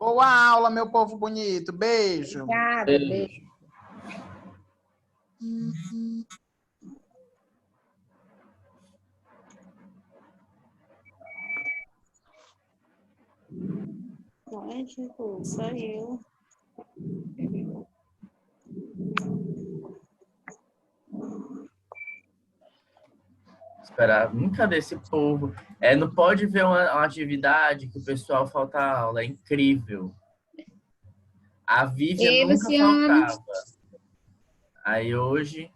Boa aula, meu povo bonito. Beijo. Obrigada, beijo. Ai, tipo, saiu. Esperar. Cadê esse povo? Não pode ver uma atividade que o pessoal falta aula. É incrível. A Vívia Ei, nunca Luciano. faltava. Aí hoje...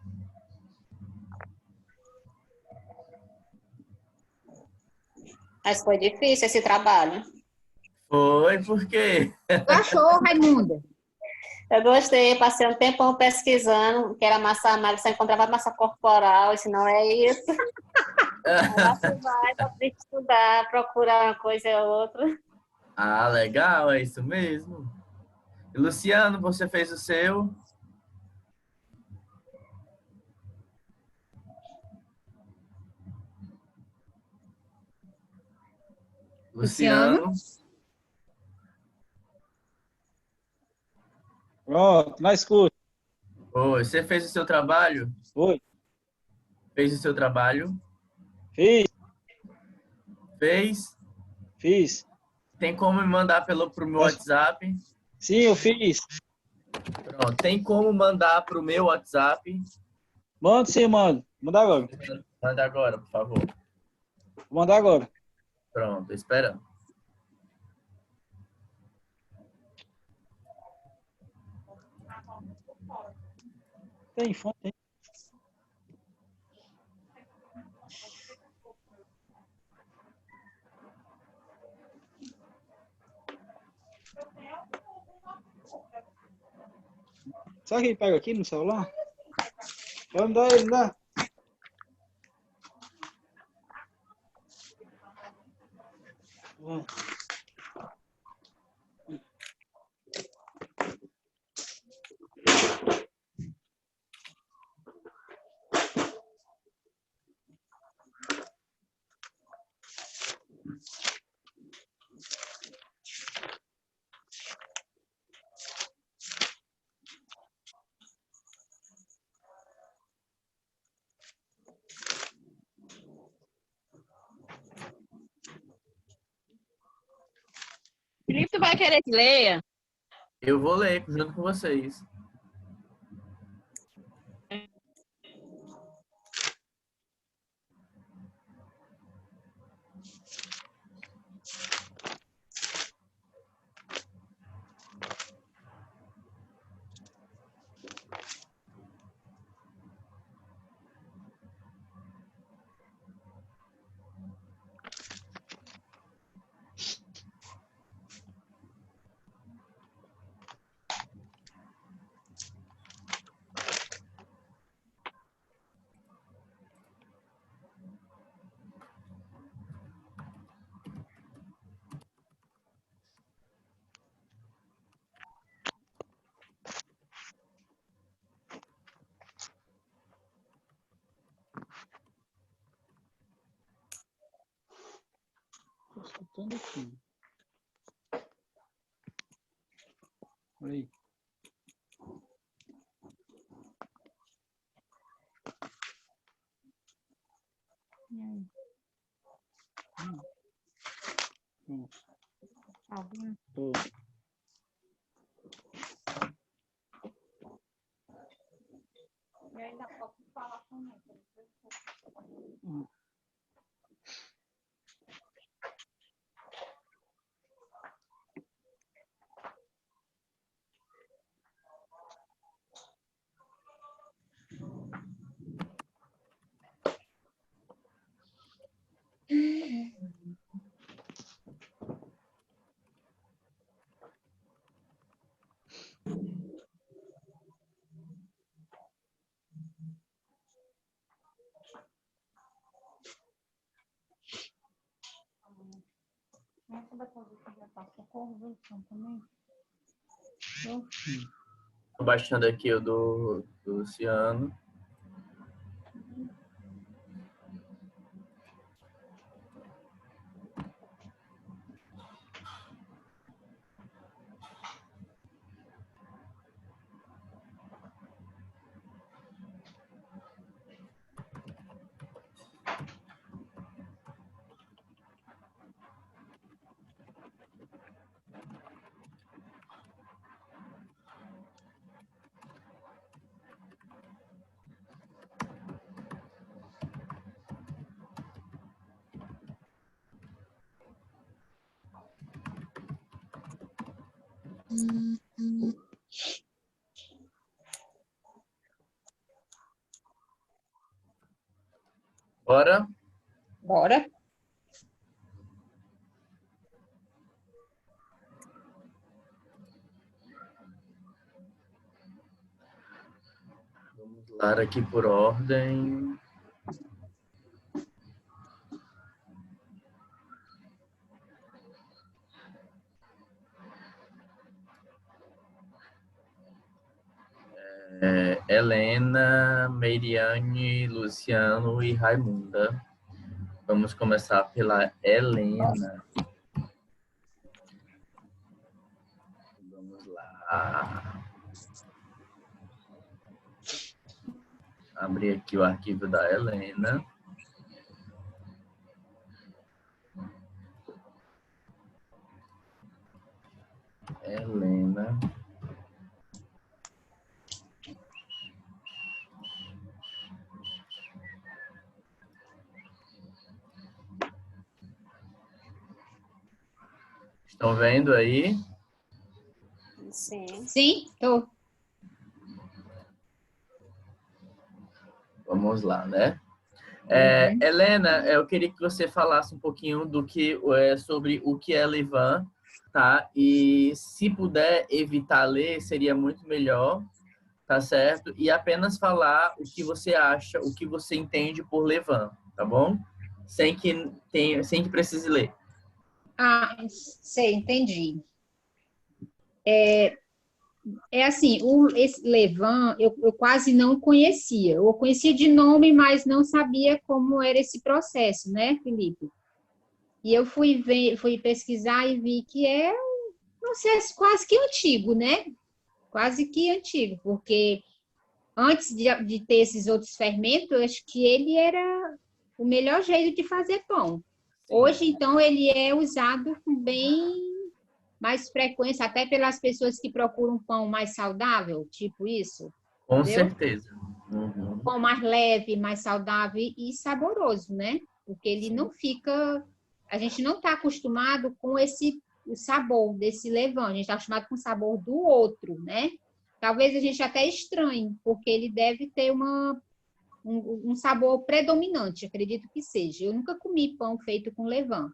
Mas foi difícil esse trabalho. Foi, por quê? Tu achou, Raimunda? Eu gostei, passei um tempão pesquisando, que era massa magra, só encontrava massa corporal, isso não é isso. Lá tu vai para estudar, procurar uma coisa ou outra. Ah, legal, é isso mesmo. E, Luciano, você fez o seu? Luciano? Pronto, na escuta. Oi, você fez o seu trabalho? Oi, Fez o seu trabalho? fiz, Fez? fiz. Tem como me mandar pro meu Posso- WhatsApp? Sim, eu fiz. Pronto, tem como mandar pro meu WhatsApp? Manda sim, mano. Manda agora. Manda agora, por favor. Vou mandar agora. Pronto, esperando. Tem fone, tem. Sabe quem pega aqui no celular? Vai me dar ele, me dá. Vai. Felipe, tu vai querer que leia? Eu vou ler junto com vocês. Tô escutando aqui. Olha aí. Tô. E ainda posso falar com ele. Essa da posição já tá socorro, viu, Luciano, também? Tô baixando aqui o do Luciano. Bora? Bora. Vamos lá aqui por ordem. Helena, Meiriane, Luciano e Raimunda. Vamos começar pela Helena. Vamos lá. Abrir aqui o arquivo da Helena. Helena. Estão vendo aí? Sim. Sim, tô. Vamos lá, né? Uhum. Helena, eu queria que você falasse um pouquinho do que sobre o que é Levan, tá? E se puder evitar ler, seria muito melhor, tá certo? E apenas falar o que você acha, o que você entende por Levan, tá bom? Sem que precise ler. Ah, sei, entendi. É assim, esse Levan eu quase não conhecia. Eu conhecia de nome, mas não sabia como era esse processo, né, Felipe? E eu fui pesquisar e vi que é um processo quase que antigo, né? Quase que antigo, porque antes de ter esses outros fermentos, eu acho que ele era o melhor jeito de fazer pão. Hoje, então, ele é usado com bem mais frequência, até pelas pessoas que procuram pão mais saudável, tipo isso, Com entendeu? certeza. Uhum. Pão mais leve, mais saudável e saboroso, né? Porque ele não fica... A gente não está acostumado com o sabor desse levain, a gente está acostumado com o sabor do outro, né? Talvez a gente até estranhe, porque ele deve ter um sabor predominante, acredito que seja. Eu nunca comi pão feito com levain,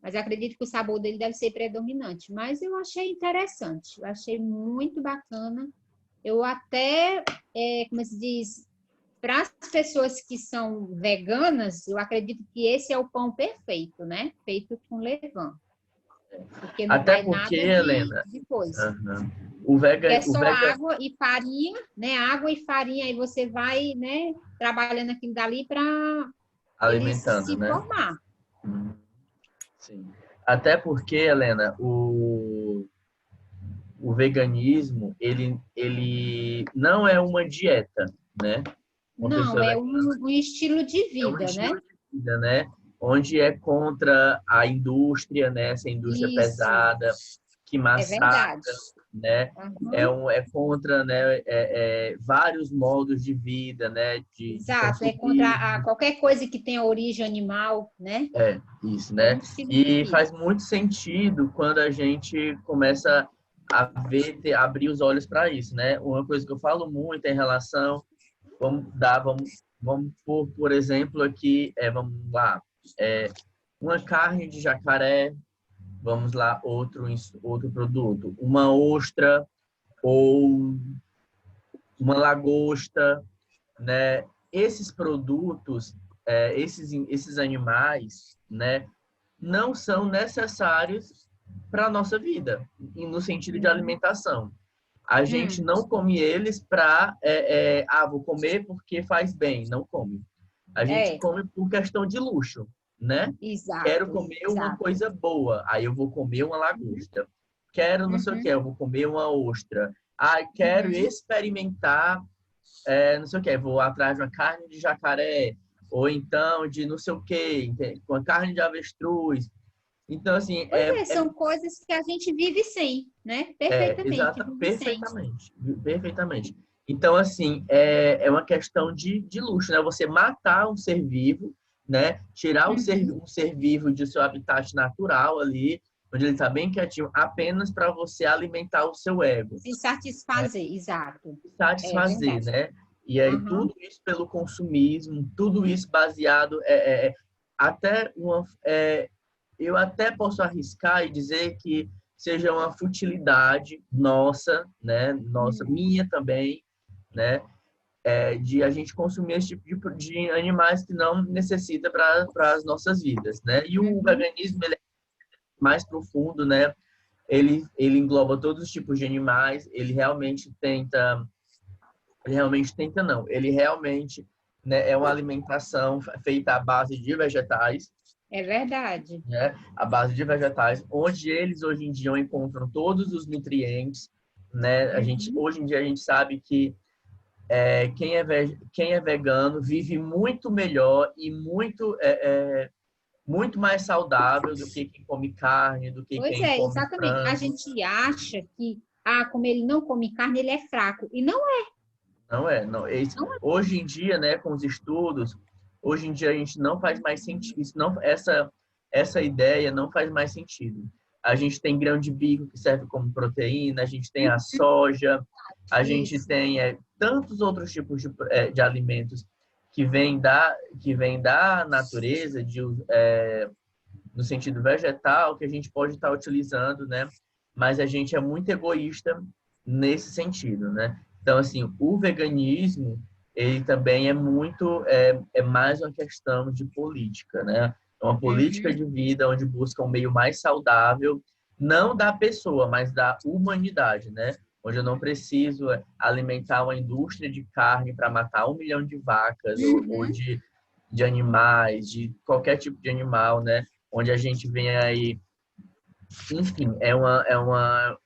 mas acredito que o sabor dele deve ser predominante. Mas eu achei interessante, eu achei muito bacana. Eu até, como se diz, para as pessoas que são veganas, eu acredito que esse é o pão perfeito, né? Feito com levain. Porque não Até vai porque, nada Helena, de coisa. o Que é vega, só água e farinha, né? Água e farinha, aí você vai, né, trabalhando aquilo dali para ele alimentando, se né? formar. Sim. Até porque, Helena, o veganismo, ele não é uma dieta, né? Uma Não, pessoa é vegana um estilo de é um vida, né? estilo de vida, né? Onde é contra a indústria, né? Essa indústria Isso, pesada que é verdade. massacra, né? Uhum. É contra, né? Vários modos de vida, né? De Exato, é contra consumismo. qualquer coisa que tenha origem animal, né? Isso, É um né? estilo de E vida. faz muito sentido quando a gente começa a ver, abrir os olhos para isso, né? Uma coisa que eu falo muito em relação, vamos por exemplo, aqui, vamos lá, uma carne de jacaré, vamos lá, outro produto, uma ostra ou uma lagosta, né? Esses produtos, esses animais, né? Não são necessários para a nossa vida, no sentido de alimentação. A gente Hum, não come eles para, vou comer porque faz bem. Não come. A gente é, come por questão de luxo, né? Quero exato, comer uma exato. coisa boa, aí eu vou comer uma lagosta. Quero não sei o que, Uhum, eu vou comer uma ostra. Quero uhum. experimentar, não sei o que, vou atrás de uma carne de jacaré, ou então de não sei o que, uma carne de avestruz. Então, assim, Pois é, são coisas que a gente vive sem, né? Perfeitamente, vive sem. perfeitamente, perfeitamente. Então, assim, é uma questão de luxo, né? Você matar um ser vivo, né? Tirar Uhum. um ser vivo de seu habitat natural ali, onde ele está bem quietinho, apenas para você alimentar o seu ego. Se satisfazer, exato. Satisfazer, né? E aí tudo isso pelo consumismo, tudo isso baseado até eu até posso arriscar e dizer que seja uma futilidade nossa, né? Nossa, minha também, né? De a gente consumir esse tipo de animais que não necessita para as nossas vidas, né? E o veganismo, ele é mais profundo, né? Ele engloba todos os tipos de animais, ele realmente não, ele realmente, né, é uma alimentação feita à base de vegetais. É verdade. Né? À base de vegetais, onde eles hoje em dia encontram todos os nutrientes, né? Hoje em dia a gente sabe que quem é vegano vive muito melhor e muito mais saudável do que quem come carne, do que quem come exatamente. frango. A gente acha que, como ele não come carne, ele é fraco. E não é. Não é. Hoje em dia, né, com os estudos, hoje em dia a gente não faz mais sentido. Essa ideia não faz mais sentido. A gente tem grão de bico que serve como proteína, a gente tem a soja, a gente tem tantos outros tipos de alimentos que vêm da natureza, no sentido vegetal, que a gente pode estar utilizando, né? Mas a gente é muito egoísta nesse sentido, né? Então, assim, o veganismo, ele também é mais uma questão de política, né? É uma política de vida onde busca um meio mais saudável, não da pessoa, mas da humanidade, né? Onde eu não preciso alimentar uma indústria de carne para matar 1 milhão de vacas ou de animais, de qualquer tipo de animal, né? Onde a gente vem aí... Enfim, é uma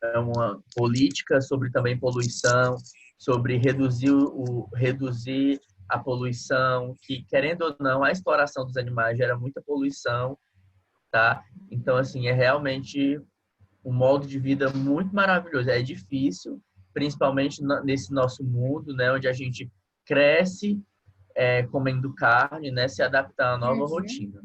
política sobre também poluição, sobre reduzir a poluição, que, querendo ou não, a exploração dos animais gera muita poluição, tá? Então, assim, é realmente um modo de vida muito maravilhoso. É difícil, principalmente nesse nosso mundo, né, onde a gente cresce comendo carne, né, se adaptar à nova rotina,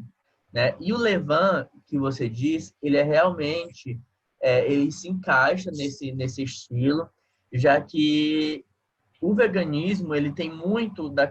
né? E o levain, que você diz, ele é realmente, ele se encaixa nesse estilo, já que o veganismo, ele tem muito da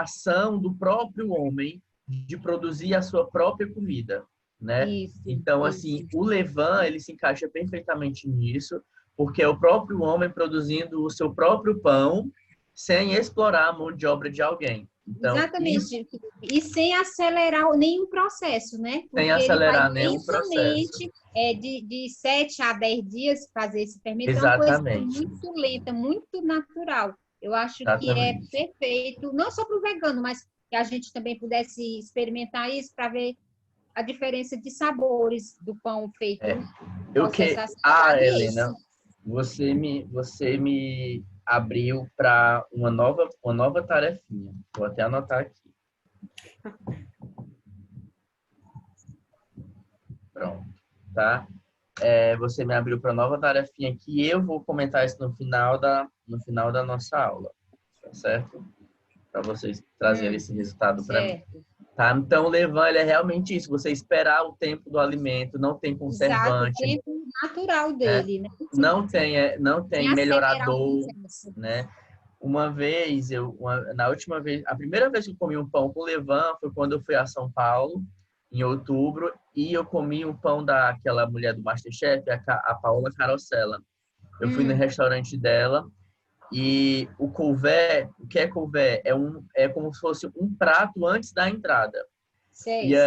ação do próprio homem de produzir a sua própria comida, né? Então, assim, o levain, ele se encaixa perfeitamente nisso, porque é o próprio homem produzindo o seu próprio pão sem explorar a mão de obra de alguém. Então, exatamente. E sem acelerar nenhum processo, né? Porque sem acelerar ele vai nenhum processo. De 7 a 10 dias fazer esse fermento. Exatamente. É uma coisa muito lenta, muito natural. Eu acho Exatamente. que é perfeito, não só para o vegano, mas que a gente também pudesse experimentar isso para ver a diferença de sabores do pão feito. Helena, você me abriu para uma nova tarefinha. Vou até anotar aqui. Pronto, tá? Você me abriu para nova tarefinha que eu vou comentar isso no final da nossa aula, tá certo? Para vocês trazerem esse resultado para mim. Tá? Então, o levain, ele é realmente isso. Você esperar o tempo do alimento, não tem conservante. Exato, o tempo natural dele, né? Não tem melhorador, né? Uma vez, a primeira vez que eu comi um pão com levain foi quando eu fui a São Paulo, em outubro, e eu comi um pão daquela mulher do MasterChef, a Paola Carosella. Eu fui no restaurante dela, e o couvé, o que é couvé? É como se fosse um prato antes da entrada.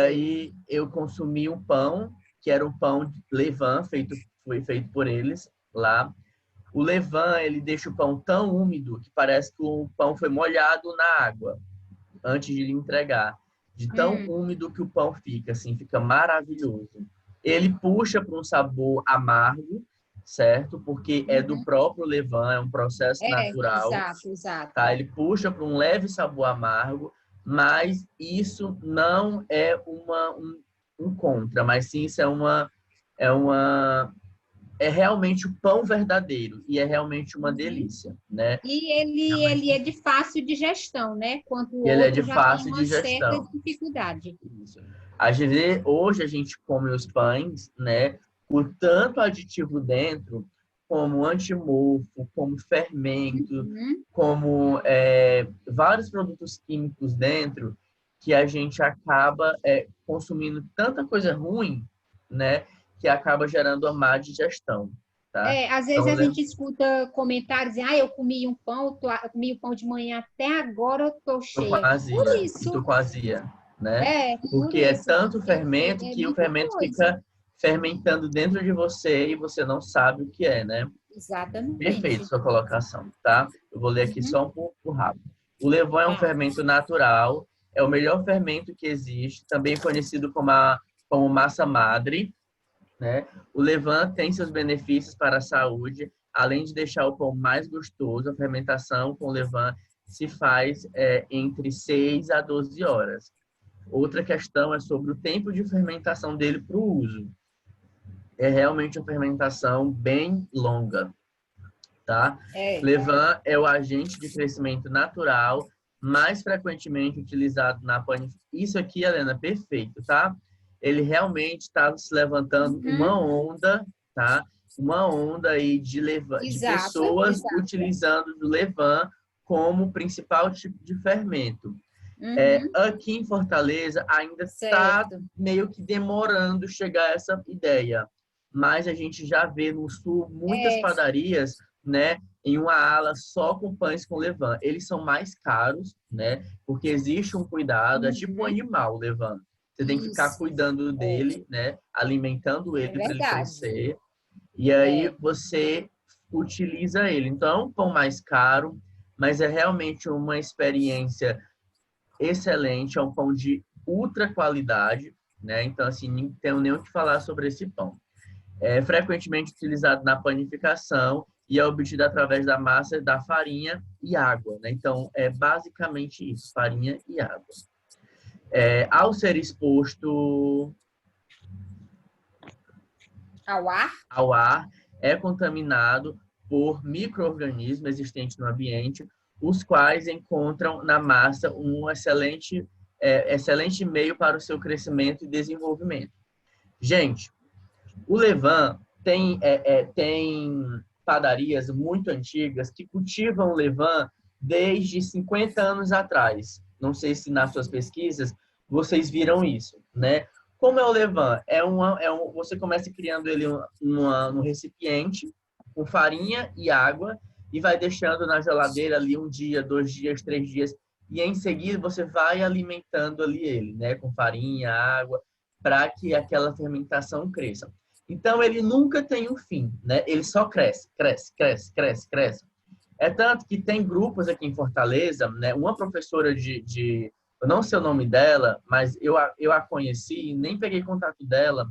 Aí eu consumi um pão, que era um pão de levain, foi feito por eles lá. O levain, ele deixa o pão tão úmido que parece que o pão foi molhado na água antes de entregar. De tão úmido que o pão fica, assim, fica maravilhoso. Ele puxa para um sabor amargo, certo? Porque é do próprio levain, é um processo natural. Exato. Tá? Ele puxa para um leve sabor amargo, mas isso não é um contra, mas sim isso é realmente o pão verdadeiro e é realmente uma delícia, né? E ele é de fácil digestão, né? Quanto o ele outro é de já fácil tem uma digestão. certa dificuldade. Isso. Às vezes, hoje a gente come os pães, né, com tanto aditivo dentro, como antimofo, como fermento, Uhum. como vários produtos químicos dentro, que a gente acaba consumindo tanta coisa ruim, né, que acaba gerando uma má digestão, tá? Às vezes Então, a gente escuta comentários, eu comi um pão, eu comi o pão de manhã, até agora eu tô tô com cheia. Por azia, e tô isso, com azia, né? por Porque é isso, tanto porque fermento é que o muita fermento coisa. fica fermentando dentro de você e você não sabe o que é, né? Perfeito Exatamente. sua colocação, tá? Eu vou ler aqui Uhum. só um pouco rápido. O levain é um Tá. fermento natural, é o melhor fermento que existe, também conhecido como massa madre, né? O levain tem seus benefícios para a saúde, além de deixar o pão mais gostoso. A fermentação com levain se faz entre 6 a 12 horas. Outra questão é sobre o tempo de fermentação dele para o uso. É realmente uma fermentação bem longa, tá? É. Levain é o agente de crescimento natural mais frequentemente utilizado na panificação. Isso aqui, Helena, perfeito, tá? Ele realmente está se levantando Uhum. uma onda, tá? Uma onda aí de Exato, pessoas exato. utilizando o levain como principal tipo de fermento. Uhum. Aqui em Fortaleza ainda está Certo. meio que demorando chegar a essa ideia, mas a gente já vê no sul muitas É. padarias, né, em uma ala só com pães com levain. Eles são mais caros, né, porque existe um cuidado, é tipo um Uhum. animal o levain. Você tem que ficar Isso. cuidando dele, né, alimentando É ele para ele verdade. crescer, e aí É. você utiliza ele. Então, é um pão mais caro, mas é realmente uma experiência excelente, é um pão de ultra qualidade, né? Então, assim, não tenho nem o que falar sobre esse pão. É frequentemente utilizado na panificação e é obtido através da massa, da farinha e água, né? Então, é basicamente isso, farinha e água. Ao ser exposto Ao ar? ao ar, é contaminado por micro-organismos existentes no ambiente, os quais encontram na massa um excelente meio para o seu crescimento e desenvolvimento. Gente, o levain tem padarias muito antigas que cultivam o levain desde 50 anos atrás. Não sei se nas suas pesquisas vocês viram isso, né? Como é o levain? Você começa criando ele num recipiente com farinha e água e vai deixando na geladeira ali 1 dia, 2 dias, 3 dias e em seguida você vai alimentando ali ele, né? Com farinha, água, para que aquela fermentação cresça. Então, ele nunca tem um fim, né? Ele só cresce, cresce, cresce, cresce, cresce. É tanto que tem grupos aqui em Fortaleza, né? Uma professora eu não sei o nome dela, mas eu a conheci, nem peguei contato dela,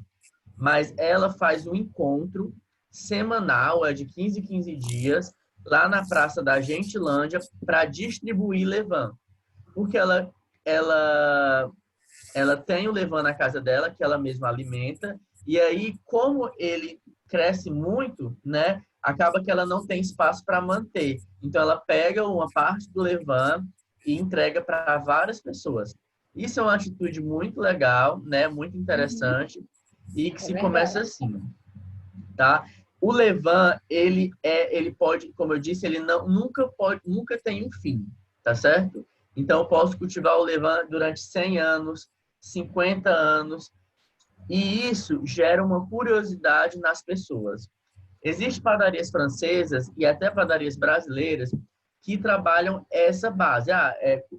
mas ela faz um encontro semanal, de 15 em 15 dias, lá na Praça da Gentilândia, para distribuir levain. Porque ela ela tem o levain na casa dela, que ela mesma alimenta, e aí, como ele cresce muito, né, acaba que ela não tem espaço para manter. Então, ela pega uma parte do levain e entrega para várias pessoas. Isso é uma atitude muito legal, né, muito Uhum. interessante, e que É se começa verdade. assim, tá? O levain, ele pode, como eu disse, ele nunca tem um fim, tá certo? Então, eu posso cultivar o levain durante 100 anos, 50 anos, e isso gera uma curiosidade nas pessoas. Existem padarias francesas e até padarias brasileiras que trabalham essa base.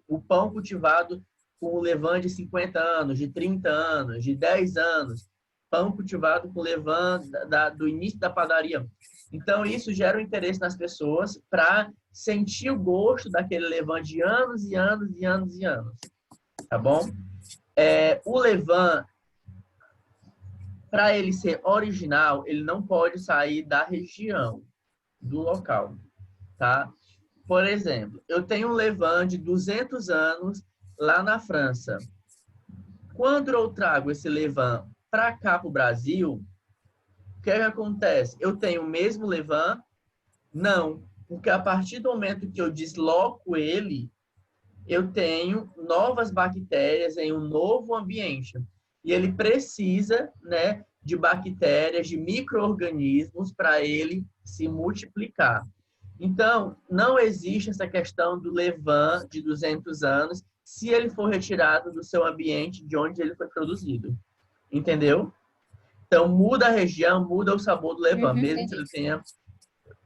O pão cultivado com o levain de 50 anos, de 30 anos, de 10 anos. Pão cultivado com levain do início da padaria. Então, isso gera um interesse nas pessoas para sentir o gosto daquele levain de anos e anos e anos e anos. Tá bom? O levain, para ele ser original, ele não pode sair da região, do local, tá? Por exemplo, eu tenho um levain de 200 anos lá na França. Quando eu trago esse levain para cá, para o Brasil, o que acontece? Eu tenho o mesmo levain? Não, porque a partir do momento que eu desloco ele, eu tenho novas bactérias em um novo ambiente. e ele precisa, né, de bactérias, de micro-organismos para ele se multiplicar. Então, não existe essa questão do levain de 200 anos se ele for retirado do seu ambiente de onde ele foi produzido. Entendeu? Então, muda a região, muda o sabor do levain, mesmo que ele tenha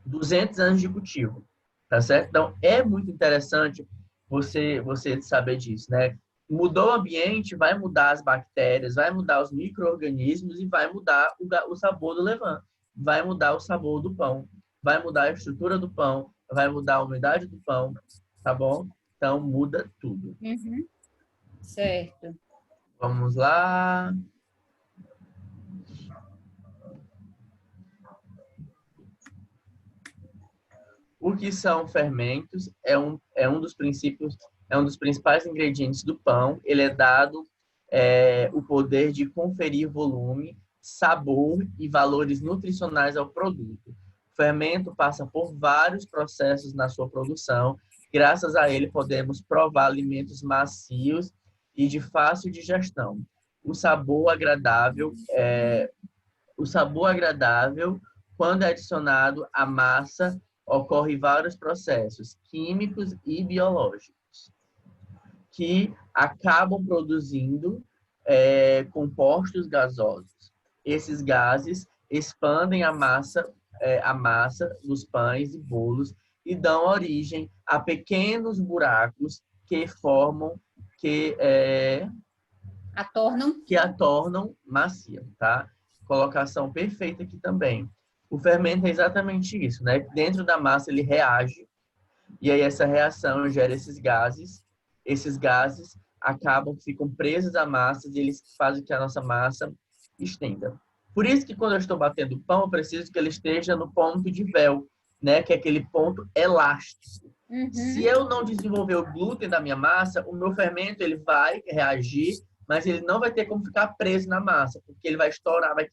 200 anos de cultivo. Tá certo? Então, é muito interessante você saber disso, né? Mudou o ambiente, vai mudar as bactérias, vai mudar os micro-organismos e vai mudar o sabor do levain. Vai mudar o sabor do pão, vai mudar a estrutura do pão, vai mudar a umidade do pão, tá bom? Então, muda tudo. Certo. Vamos lá. O que são fermentos? É um dos princípios, é um dos principais ingredientes do pão. Ele é dado o poder de conferir volume, sabor e valores nutricionais ao produto. O fermento passa por vários processos na sua produção. Graças a ele, podemos provar alimentos macios e de fácil digestão. O sabor agradável, quando é adicionado à massa, ocorre vários processos químicos e biológicos que acabam produzindo compostos gasosos. Esses gases expandem a massa dos pães e bolos e dão origem a pequenos buracos que a tornam macia, tá? Colocação perfeita aqui também. O fermento é exatamente isso, né? Dentro da massa ele reage e aí essa reação gera esses gases. Esses gases ficam presos à massa e eles fazem que a nossa massa estenda. Por isso que quando eu estou batendo o pão, eu preciso que ele esteja no ponto de véu, né? Que é aquele ponto elástico. Se eu não desenvolver o glúten da minha massa, o meu fermento ele vai reagir, mas ele não vai ter como ficar preso na massa, porque ele vai estourar, vai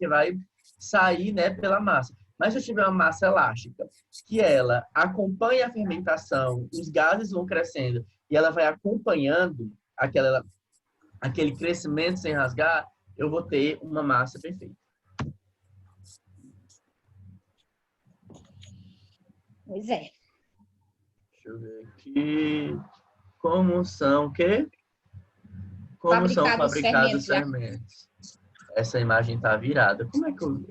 sair, né, pela massa. Mas se eu tiver uma massa elástica, que ela acompanha a fermentação, os gases vão crescendo e ela vai acompanhando aquele crescimento sem rasgar, eu vou ter uma massa perfeita. Pois é. Deixa eu ver aqui. Como são fabricados os fermentos? Essa imagem tá virada. Como é que eu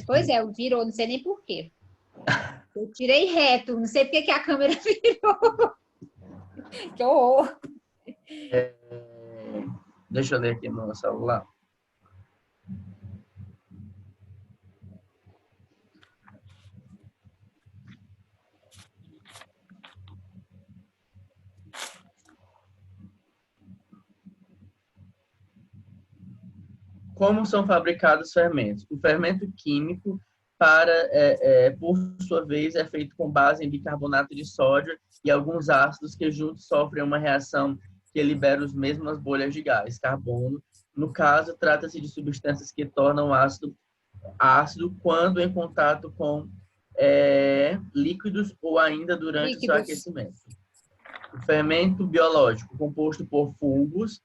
Pois é, virou, não sei nem por quê. Eu tirei reto, não sei porque que a câmera virou. Que horror. Deixa eu ler aqui no celular. Como são fabricados os fermentos? O fermento químico, por sua vez, é feito com base em bicarbonato de sódio e alguns ácidos que juntos sofrem uma reação que libera as mesmas bolhas de gás, carbono. No caso, trata-se de substâncias que tornam o ácido quando em contato com líquidos ou ainda durante o seu aquecimento. O fermento biológico, composto por fungos,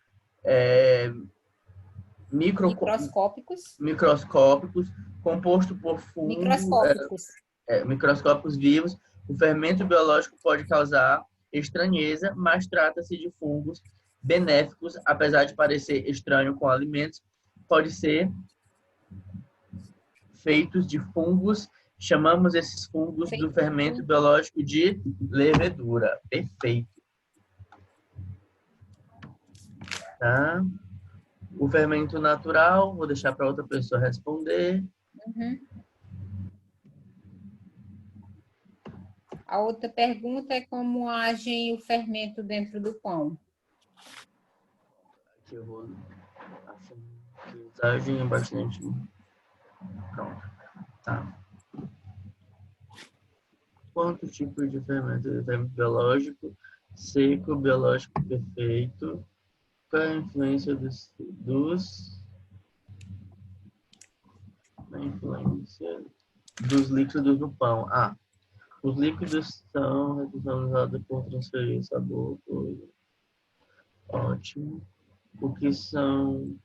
microscópicos, composto por fungos microscópicos vivos. O fermento biológico pode causar estranheza, mas trata-se de fungos benéficos, apesar de parecer estranho com alimentos, pode ser feitos de fungos. Chamamos esses fungos do fermento biológico de levedura. Perfeito. Tá? O fermento natural, vou deixar para outra pessoa responder. A outra pergunta é como age o fermento dentro do pão. Aqui eu vou agem bastante. Pronto. Tá. Quantos tipos de fermento? Fermento biológico, seco, biológico perfeito. Qual é a influência dos líquidos no pão? Os líquidos são usados por transferir sabor. Ótimo. O que são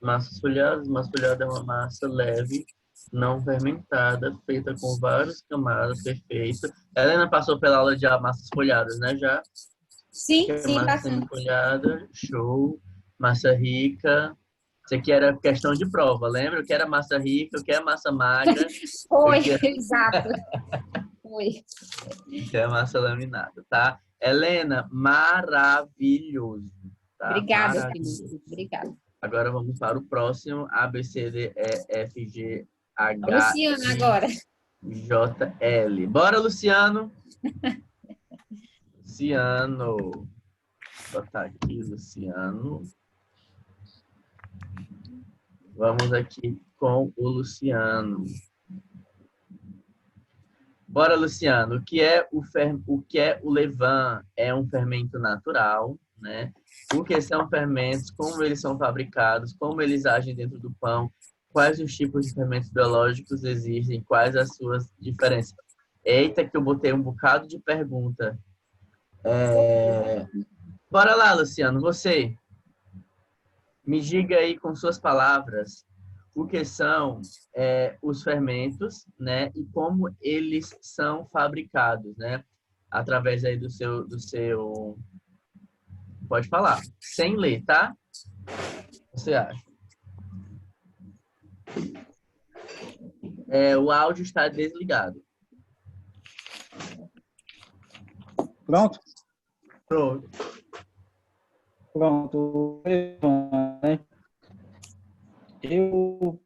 Massas folhadas. Massa folhada é uma massa leve, não fermentada, feita com várias camadas, perfeita. Helena passou pela aula de massas folhadas, né? Já. Sim, Que é sim, massa passando. semi-folhada, show. Massa rica. Isso aqui era questão de prova, lembra? O que era massa rica, o que é massa magra, Foi, o que é, exato. Foi. o que é massa laminada, tá? Helena, maravilhoso, tá? Obrigada, Maravilhoso. Felipe. Obrigada. Agora vamos para o próximo. A, B, C, D, E, F, G, A H, Luciana I, agora. J, L. Bora, Luciano. Luciano. Vou botar aqui, Luciano. Vamos aqui com o Luciano. Bora, Luciano. O que é o levain? É um fermento natural, né? O que são fermentos? Como eles são fabricados? Como eles agem dentro do pão? Quais os tipos de fermentos biológicos existem? Quais as suas diferenças? Eita, que eu botei um bocado de pergunta. Bora lá, Luciano. Você me diga aí com suas palavras o que são os fermentos, né? E como eles são fabricados, né? Através aí do seu... Pode falar. Sem ler, tá? O que você acha? O áudio está desligado. Pronto? Pronto. Pronto. Né? Eu,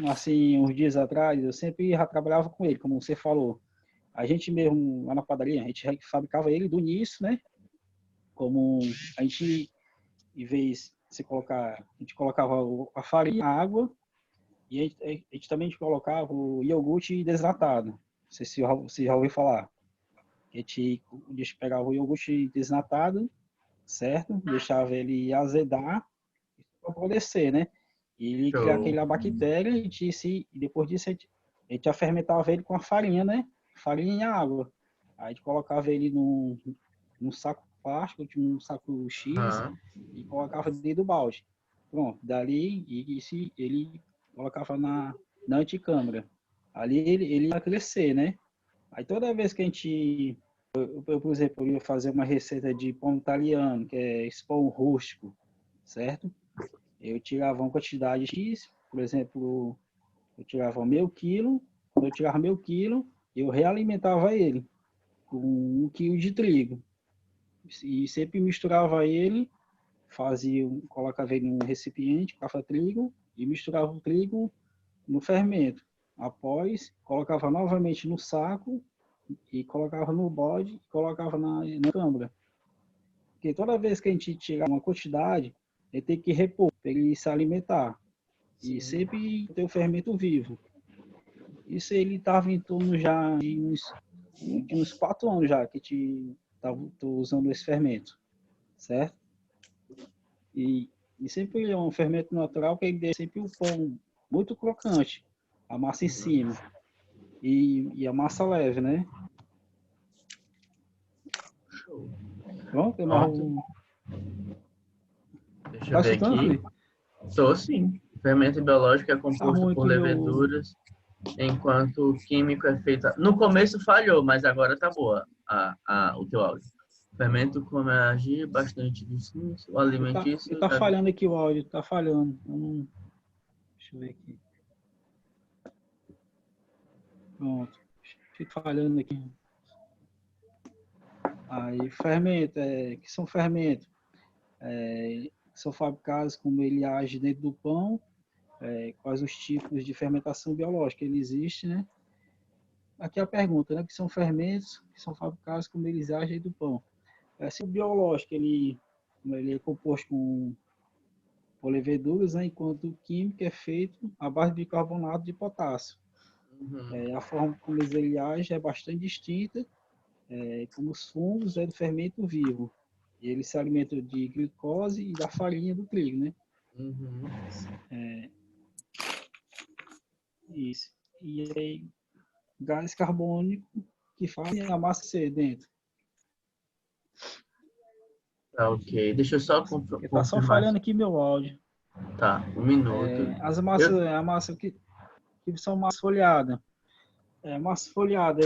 assim, uns dias atrás, eu sempre já trabalhava com ele, como você falou. A gente mesmo, lá na padaria, a gente fabricava ele do início, né? Como a gente, em vez de você colocar, a gente colocava a farinha, a água, e a gente também colocava o iogurte desnatado. Não sei se você já ouviu falar. A gente pegava o iogurte desnatado, certo? Deixava ele azedar para apodrecer, né? E ele criar Show. aquela bactéria e depois disso a gente já fermentava ele com a farinha, né? Farinha e água. Aí a gente colocava ele num saco plástico, num saco X, Uhum. e colocava dentro do balde. Pronto, dali ele colocava na anticâmara. Ali ele ia crescer, né? Aí toda vez que a gente, por exemplo, eu ia fazer uma receita de pão italiano, que é esse pão rústico, certo? Eu tirava uma quantidade X, por exemplo, eu tirava meio quilo, quando eu tirava meio quilo, eu realimentava ele com 1 quilo de trigo. E sempre misturava ele, colocava ele num recipiente, colocava trigo e misturava o trigo no fermento. Após, colocava novamente no saco e colocava no bode e colocava na câmara. Porque toda vez que a gente tirar uma quantidade, ele tem que repor para ele se alimentar. E sempre ter o fermento vivo. Isso ele estava em torno já de uns 4 anos já que a gente tô usando esse fermento, certo? E sempre é um fermento natural que ele deixa sempre o pão muito crocante, a massa em cima e a massa leve, né? Pronto, tem mais um. Deixa eu Tá ver escutando, aqui. Felipe? Estou sim. O fermento biológico é composto ruim por aqui meu. leveduras, enquanto o químico é feito... No começo falhou, mas agora tá boa o teu áudio. O fermento come a agir bastante distinto, o alimentício... Tá falhando aqui o áudio, tá falhando. Deixa eu ver aqui. Pronto. Fica falhando aqui. Aí, fermento, que são fermentos? São fabricados como ele age dentro do pão, quais os tipos de fermentação biológica ele existe, né? Aqui a pergunta, né? Que são fermentos que são fabricados como eles agem dentro do pão. Se o biológico ele é composto por leveduras, né? Enquanto o químico é feito à base de bicarbonato de potássio. A forma como ele age é bastante distinta, como os fungos do fermento vivo. E ele se alimenta de glicose e da farinha do trigo, né? Isso. E aí, gás carbônico que fazem a massa ser dentro. Tá, ok. Deixa eu só Tá só falhando aqui meu áudio. Tá, 1 minuto. As massas, a massa que são massa folhada. Massa folhada,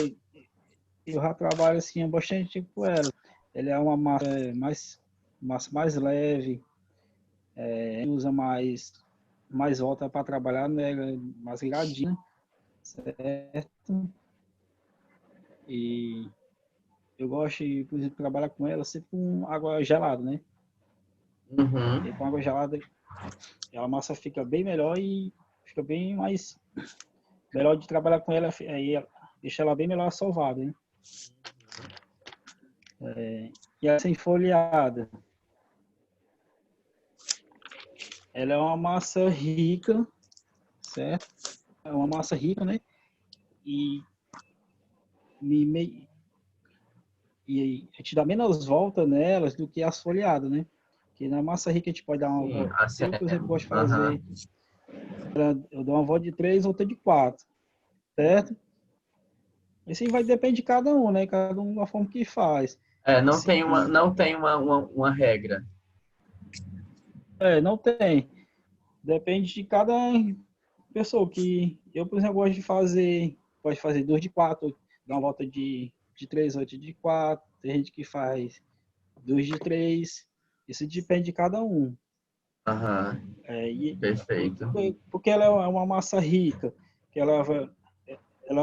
eu já trabalho assim há bastante tempo com ela. Ela é uma massa mais leve, usa mais volta para trabalhar, né? Mais ligadinha, certo? E eu gosto, por exemplo, de trabalhar com ela sempre com água gelada, né? Uhum. E com água gelada, a massa fica bem melhor e fica bem mais melhor de trabalhar com ela, aí deixa ela bem melhor sovada, né? E essa folheada, ela é uma massa rica, certo? É uma massa rica, né? E a gente dá menos volta nelas do que as folhadas, né? Porque na massa rica a gente pode dar uma Sim, volta. Eu, por exemplo, gosto de fazer. Aham. Eu dou uma volta de 3, outra de 4, certo? Isso vai depender de cada um, né? Cada um da forma que faz. Não Assim, tem uma regra. não tem. Depende de cada pessoa. Que eu, por exemplo, gosto de fazer. Pode fazer 2 de 4, dar uma volta de 3, outra de 4. Tem gente que faz 2 de 3. Isso depende de cada um. Aham. Perfeito. Porque ela é uma massa rica, que ela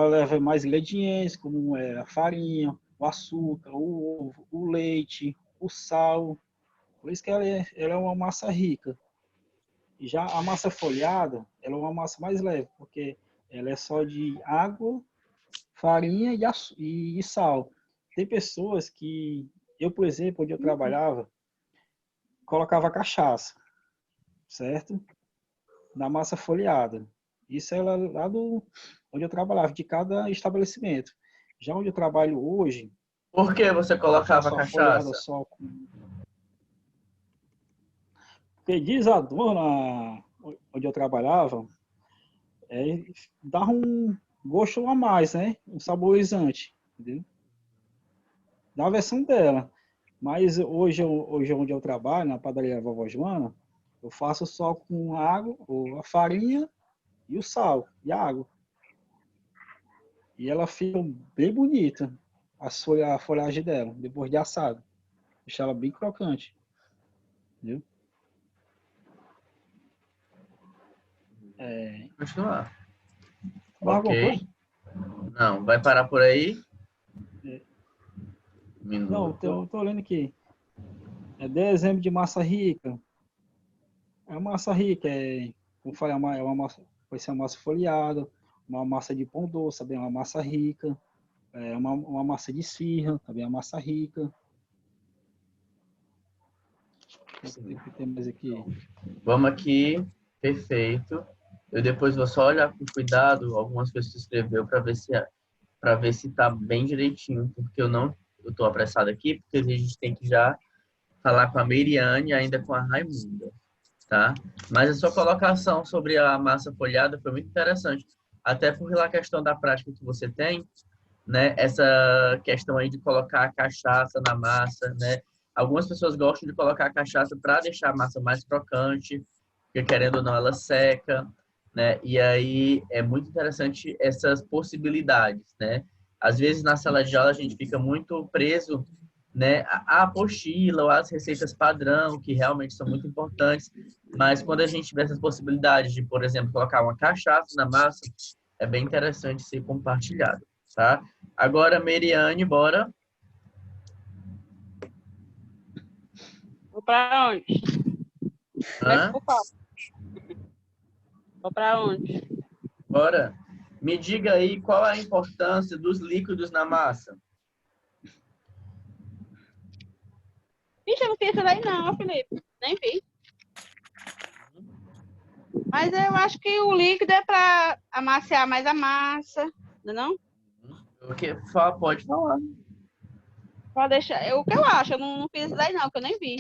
leva mais ingredientes, como a farinha, o açúcar, o ovo, o leite, o sal. Por isso que ela é uma massa rica. E já a massa folhada, ela é uma massa mais leve, porque ela é só de água, farinha e sal. Tem pessoas que, eu, por exemplo, onde eu trabalhava, colocava cachaça, certo? Na massa folhada. Isso é lá onde eu trabalhava, de cada estabelecimento. Já onde eu trabalho hoje... Por que você colocava cachaça? Só com... Porque diz a dona onde eu trabalhava, dava um gosto a mais, né? Um saborizante, entendeu? Da versão dela. Mas hoje onde eu trabalho, na padaria Vovó Joana, eu faço só com água, ou a farinha e o sal e a água. E ela fica bem bonita, a folhagem dela, depois de assado. Deixa ela bem crocante. Entendeu? Continuar. Ok. Não, vai parar por aí? Não, tô lendo aqui. 10 exemplos de massa rica. É massa rica, como falei, pode ser uma massa folhada, uma massa de pão doce, também é uma massa rica, uma massa de esfirra, também é uma massa rica. O que tem mais aqui? Vamos aqui, perfeito. Eu depois vou só olhar com cuidado algumas coisas que você escreveu para ver se tá bem direitinho, porque eu tô apressado aqui, porque a gente tem que já falar com a Meriane e ainda com a Raimunda, tá? Mas a sua colocação sobre a massa folhada foi muito interessante, até pela questão da prática que você tem, né? Essa questão aí de colocar a cachaça na massa, né? Algumas pessoas gostam de colocar a cachaça para deixar a massa mais crocante, porque querendo ou não ela seca, né? E aí é muito interessante essas possibilidades, né? Às vezes na sala de aula a gente fica muito preso, né, à apostila ou às receitas padrão, que realmente são muito importantes, mas quando a gente vê essas possibilidades de, por exemplo, colocar uma cachaça na massa, é bem interessante ser compartilhado, tá? Agora, Meriane, bora. Vou pra onde? Hã? Vou pra onde? Bora. Me diga aí qual a importância dos líquidos na massa. Ixi, eu não fiz isso daí não, Felipe. Nem vi. Mas eu acho que o líquido é para amaciar mais a massa, não? Pode falar. Pode deixar. O que eu acho, eu não fiz isso daí não, que eu nem vi.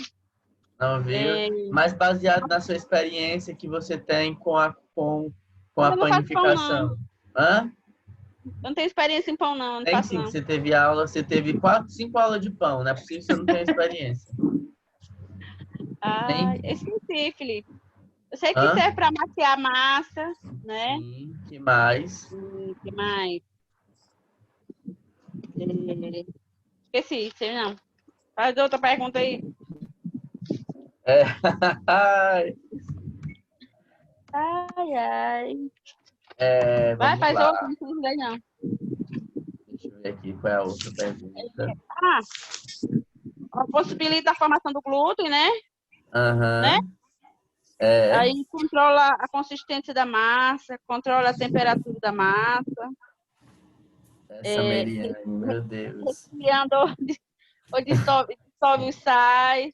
Não viu? Mas baseado na sua experiência que você tem com a panificação. Hã? Eu não tenho experiência em pão, não. Tem sim, você teve aula, você teve 5 aulas de pão, não é possível que você não tenha experiência. Ah, eu esqueci, Felipe. Eu sei que Hã? serve para maciar a massa, né? Sim, que mais? O que mais? Esqueci, sei não. Faz outra pergunta aí. É. Ai, Ai, ai. Vai, vamos faz lá. outra, não sei não. Deixa eu ver aqui qual é a outra pergunta. Possibilita a formação do glúten, né? Né? Aham. É. Aí controla a consistência da massa, controla a temperatura da massa, Essa Meriane, meu Deus. resfriando ou dissolve os sais.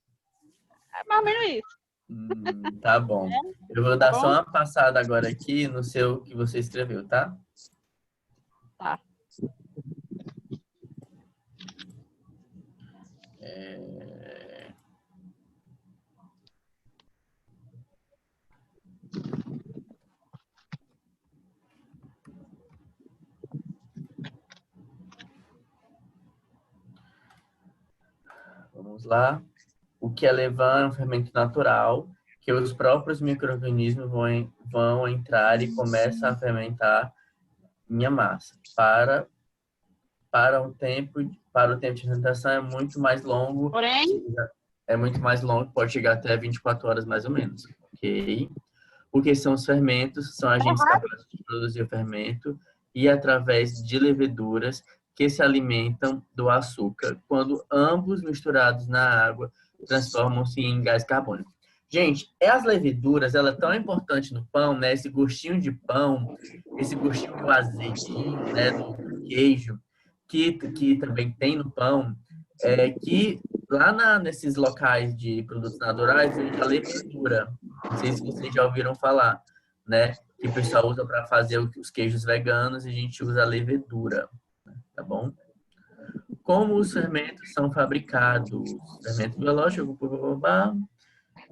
É mais ou menos isso, Tá bom. Eu vou tá dar só bom? uma passada agora aqui no seu que você escreveu, tá? Tá. Vamos lá. O que é levain é um fermento natural que os próprios micro-organismos vão entrar e começam a fermentar minha massa. Para o tempo de fermentação é muito mais longo. Porém, É muito mais longo, pode chegar até 24 horas mais ou menos, ok? O que são os fermentos? São agentes capazes de produzir o fermento e através de leveduras que se alimentam do açúcar, quando ambos misturados na água transformam-se em gás carbônico. Gente, as leveduras, ela é tão importante no pão, né? Esse gostinho de pão, esse gostinho do azedinho, né? Do queijo, que também tem no pão, que lá nesses locais de produtos naturais, vende a levedura. Não sei se vocês já ouviram falar, né? Que o pessoal usa para fazer os queijos veganos e a gente usa a levedura, tá bom? Como os fermentos são fabricados? Fermento biológico,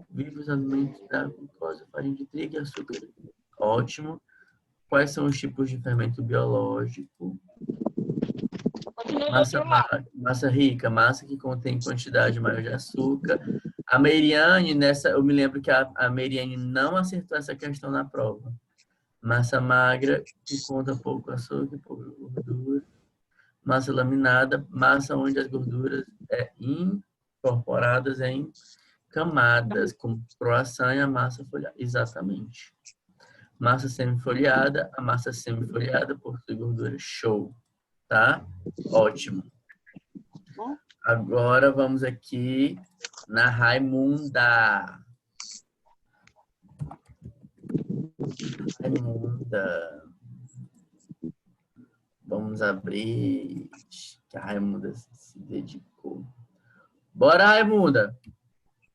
vivos alimentos da glucose, farinha de trigo e açúcar. Ótimo. Quais são os tipos de fermento biológico? continua do outro lado. Massa rica, massa que contém quantidade maior de açúcar. A Meriane, eu me lembro que a Meriane não acertou essa questão na prova. Massa magra, que conta pouco açúcar e pouca gordura. Massa laminada, massa onde as gorduras incorporadas em camadas, como croissant e a massa folhada. Exatamente. Massa semifolhada, a massa semifolhada possui gordura. Show. Tá? Ótimo. Agora vamos aqui na Raimunda. Raimunda. Vamos abrir. Que a Raimunda se dedicou. Bora, Raimunda.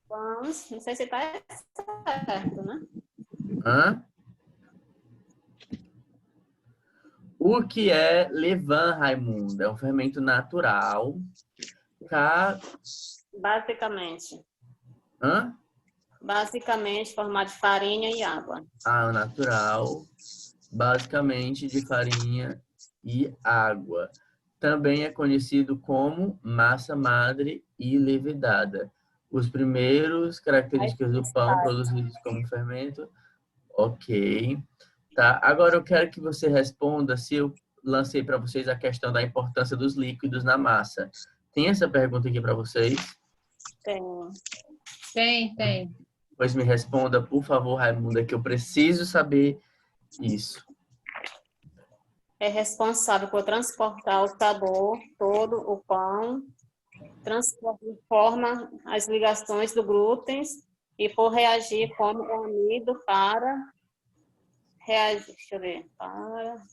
Vamos, não sei se tá certo, né? Hã? O que é levain, Raimunda? É um fermento natural. Basicamente. Hã? Basicamente, formado de farinha e água. Natural, basicamente de farinha e água. Também é conhecido como massa madre e levedada. Os primeiros características do pão produzidos como fermento. Ok. Tá. Agora eu quero que você responda se eu lancei para vocês a questão da importância dos líquidos na massa. Tem essa pergunta aqui para vocês? Tem. Pois me responda, por favor, Raimunda, que eu preciso saber isso. É responsável por transportar o sabor todo o pão, forma as ligações do glúten e por reagir como o amido para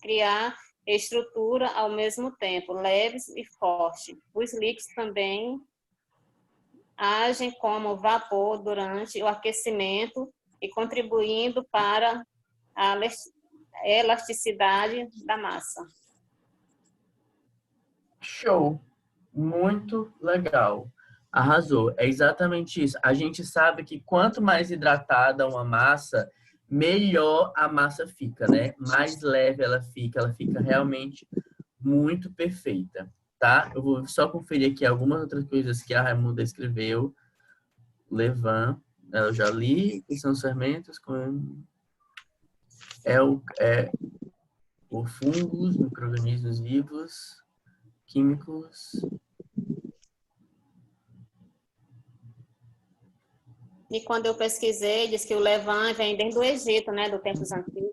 criar estrutura ao mesmo tempo, leves e fortes. Os líquidos também agem como vapor durante o aquecimento e contribuindo para a elasticidade da massa. Show! Muito legal. Arrasou. É exatamente isso. A gente sabe que quanto mais hidratada uma massa, melhor a massa fica, né? Mais leve ela fica realmente muito perfeita, tá? Eu vou só conferir aqui algumas outras coisas que a Raimunda escreveu. Levain, Eu já li, que são os fermentos com... o fungos, micro-organismos vivos, químicos. E quando eu pesquisei, diz que o levain vem desde o Egito, né? Do tempos antigos.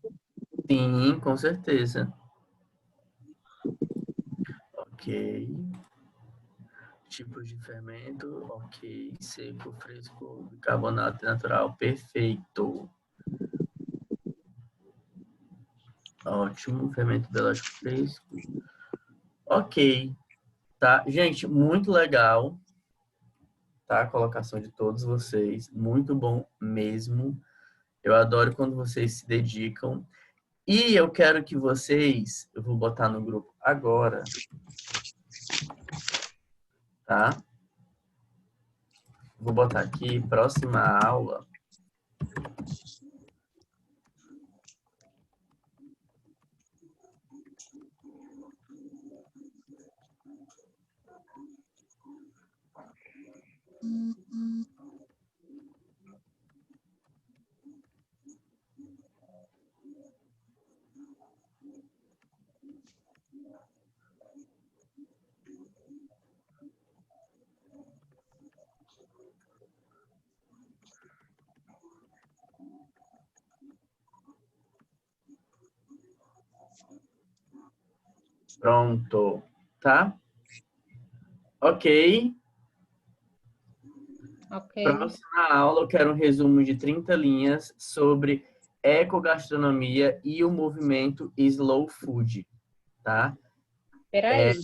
Sim, com certeza. Ok. Tipos de fermento, ok. Seco, fresco, bicarbonato natural, perfeito. Ótimo, fermento biológico fresco. Ok, tá? Gente, muito legal, tá? A colocação de todos vocês. Muito bom mesmo. Eu adoro quando vocês se dedicam. E eu quero que vocês... Eu vou botar no grupo agora. Tá? Vou botar aqui, próxima aula. Pronto, tá? Ok. Ok. Próxima aula, eu quero um resumo de 30 linhas sobre ecogastronomia e o movimento Slow Food, tá? Peraí.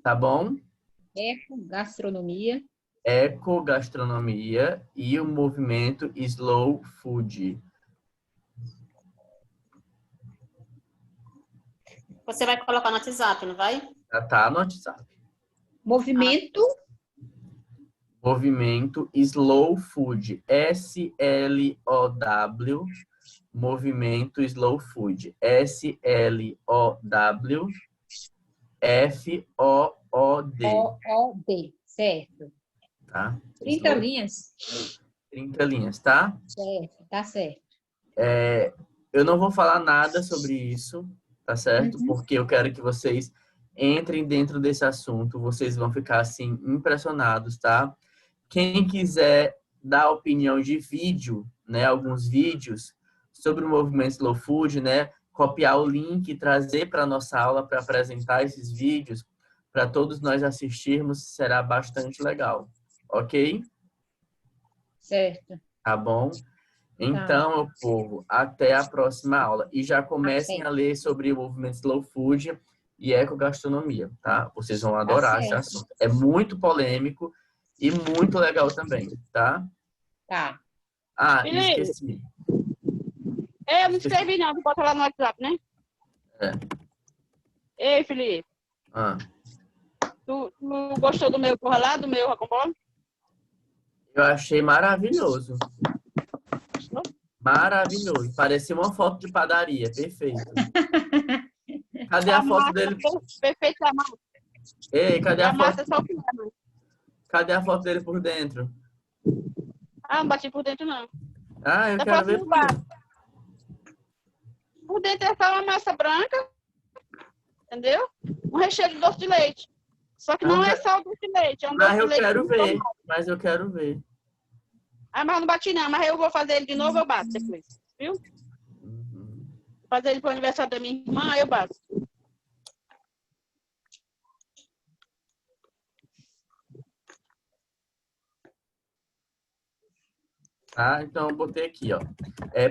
Tá bom? Gastronomia. Ecogastronomia e o movimento Slow Food. Você vai colocar no WhatsApp, não vai? Já tá no WhatsApp. Movimento. Movimento Slow Food. S-L-O-W. Movimento Slow Food. S-L-O-W. F-O-O-D. O-O-D. Certo. Tá? 30 Slow. linhas. 30 linhas, tá? Certo, tá certo. Eu não vou falar nada sobre isso, tá certo? Uhum. Porque eu quero que vocês entrem dentro desse assunto. Vocês vão ficar, assim, impressionados, tá? Quem quiser dar opinião de vídeo, né? Alguns vídeos sobre o movimento Slow Food, né? Copiar o link e trazer para a nossa aula para apresentar esses vídeos para todos nós assistirmos, será bastante legal. Ok? Certo. Tá bom? Então, meu povo, até a próxima aula. E já comecem a ler sobre o movimento Slow Food e ecogastronomia, tá? Vocês vão adorar esse assunto. É muito polêmico e muito legal também, tá? Tá. Ah, Felipe. esqueci. Eu não escrevi não, tu bota lá no WhatsApp, né? Ei, Felipe. Tu gostou do meu porra lá, do meu rocambole? Eu achei maravilhoso. Maravilhoso. Parecia uma foto de padaria. Perfeito. Cadê a foto dele? Perfeito a massa. Ei, cadê a foto? Só o que é, mano. Cadê a foto dele por dentro? Ah, não bati por dentro, não. Ah, eu quero ver por dentro. Por dentro é só uma massa branca, entendeu? Um recheio de doce de leite. Só que não é só o doce de leite, é um doce de leite. Mas eu quero ver, mas eu quero ver. Ah, mas não bati não, mas eu vou fazer ele de novo, eu bato depois, viu? Vou fazer ele pro aniversário da minha irmã, eu bato. Tá? Então, eu botei aqui, ó.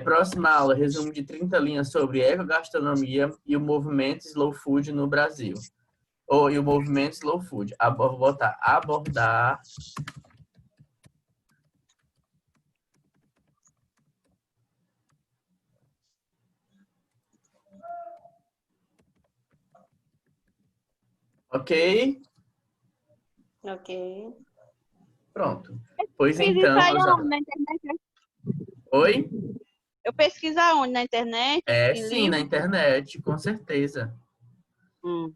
Próxima aula, resumo de 30 linhas sobre ecogastronomia e o movimento Slow Food no Brasil. E o movimento Slow Food. Vou botar abordar. Ok? Ok. Pronto. Pois então... Na internet. Oi? Eu pesquiso aonde? Na internet? Sim, na internet, com certeza.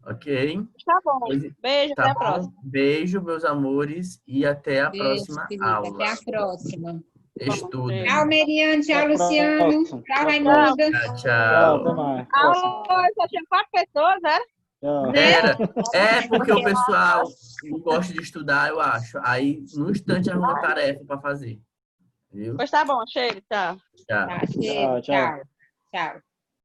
Ok? Tá bom. Beijo, tá até a bom? próxima. Beijo, meus amores, e até a próxima aula. Até a próxima. Estuda. Tchau, Meriane. Tchau, Até a Luciano. próxima. Tchau, Raimunda. Tchau, Tchau, até tchau. mais. Ah, só tinha 4 pessoas, era? Tchau. Né? Porque o pessoal não gosta de estudar, eu acho. Aí, no instante, arruma tarefa para fazer. Viu? Pois tá bom, cheiro, tchau. Tchau. Tá, cheiro. Tchau, tchau. Tchau. Tchau.